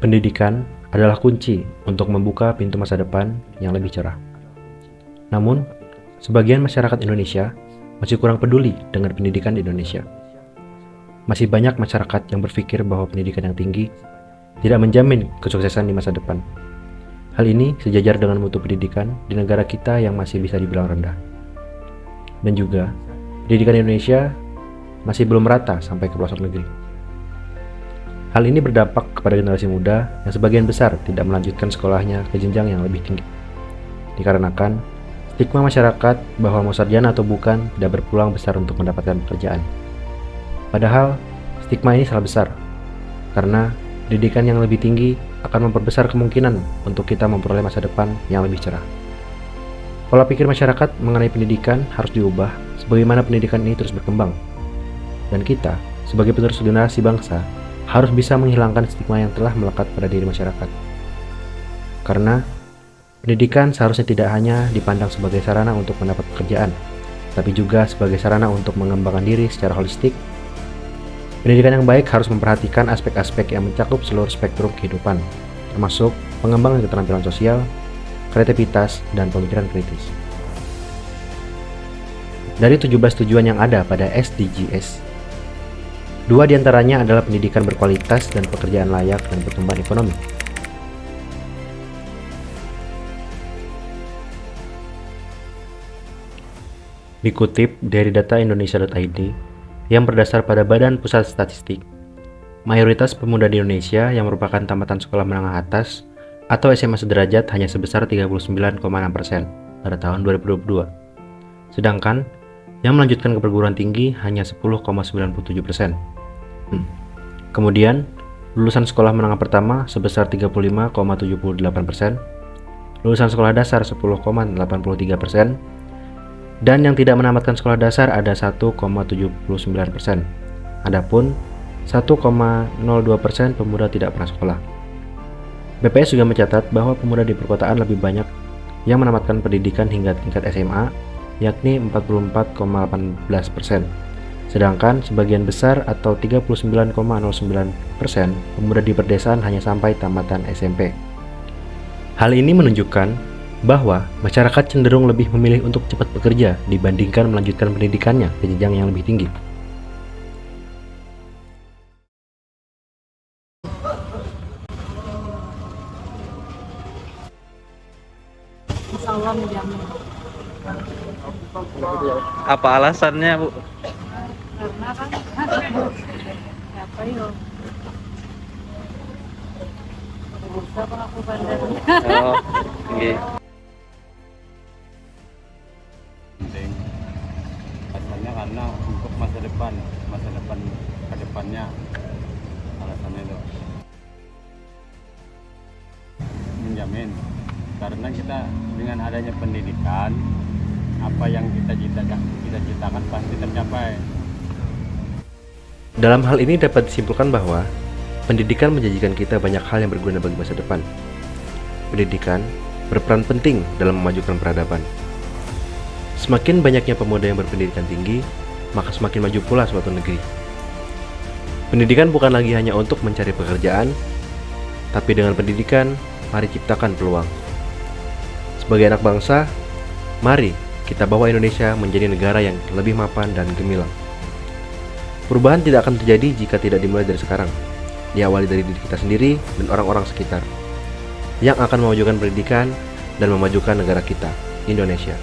Pendidikan adalah kunci untuk membuka pintu masa depan yang lebih cerah. Namun, sebagian masyarakat Indonesia masih kurang peduli dengan pendidikan di Indonesia. Masih banyak masyarakat yang berpikir bahwa pendidikan yang tinggi tidak menjamin kesuksesan di masa depan. Hal ini sejajar dengan mutu pendidikan di negara kita yang masih bisa dibilang rendah. Dan juga, pendidikan Indonesia masih belum merata sampai ke pelosok negeri. Hal ini berdampak kepada generasi muda yang sebagian besar tidak melanjutkan sekolahnya ke jenjang yang lebih tinggi. Dikarenakan stigma masyarakat bahwa mau sarjana atau bukan tidak berpeluang besar untuk mendapatkan pekerjaan. Padahal stigma ini salah besar, karena pendidikan yang lebih tinggi akan memperbesar kemungkinan untuk kita memperoleh masa depan yang lebih cerah. Pola pikir masyarakat mengenai pendidikan harus diubah sebagaimana pendidikan ini terus berkembang. Dan kita, sebagai penerus generasi bangsa, harus bisa menghilangkan stigma yang telah melekat pada diri masyarakat. Karena pendidikan seharusnya tidak hanya dipandang sebagai sarana untuk mendapat pekerjaan, tapi juga sebagai sarana untuk mengembangkan diri secara holistik. Pendidikan yang baik harus memperhatikan aspek-aspek yang mencakup seluruh spektrum kehidupan, termasuk pengembangan keterampilan sosial, kreativitas, dan pemikiran kritis. Dari 17 tujuan yang ada pada SDGs, 2 diantaranya adalah pendidikan berkualitas dan pekerjaan layak dan pertumbuhan ekonomi. Dikutip dari data Indonesia.id yang berdasar pada Badan Pusat Statistik, mayoritas pemuda di Indonesia yang merupakan tamatan sekolah menengah atas atau SMA sederajat hanya sebesar 39,6% pada tahun 2022. Sedangkan yang melanjutkan ke perguruan tinggi hanya 10,97%. Kemudian, lulusan sekolah menengah pertama sebesar 35,78%, lulusan sekolah dasar 10,83%, dan yang tidak menamatkan sekolah dasar ada 1,79%. Adapun 1,02% pemuda tidak pernah sekolah. BPS juga mencatat bahwa pemuda di perkotaan lebih banyak yang menamatkan pendidikan hingga tingkat SMA, yakni 44,18%. Sedangkan sebagian besar atau 39,09% pemuda di pedesaan hanya sampai tamatan SMP. Hal ini menunjukkan bahwa masyarakat cenderung lebih memilih untuk cepat bekerja dibandingkan melanjutkan pendidikannya ke jenjang yang lebih tinggi. Insya Allah menjamin. Apa alasannya, Bu? Karena kan apa yuk? Bisa aku bandarnya. Oh, okay. Penting alasannya karena untuk masa depan ke depannya, alasannya itu menjamin, karena kita dengan adanya pendidikan apa yang kita cita-citakan pasti tercapai. Dalam hal ini dapat disimpulkan bahwa pendidikan menjanjikan kita banyak hal yang berguna bagi masa depan. Pendidikan berperan penting dalam memajukan peradaban. Semakin banyaknya pemuda yang berpendidikan tinggi, maka semakin maju pula suatu negeri. Pendidikan bukan lagi hanya untuk mencari pekerjaan, tapi dengan pendidikan, mari ciptakan peluang. Sebagai anak bangsa, mari kita bawa Indonesia menjadi negara yang lebih mapan dan gemilang. Perubahan tidak akan terjadi jika tidak dimulai dari sekarang. Diawali dari diri kita sendiri dan orang-orang sekitar yang akan memajukan pendidikan dan memajukan negara kita, Indonesia.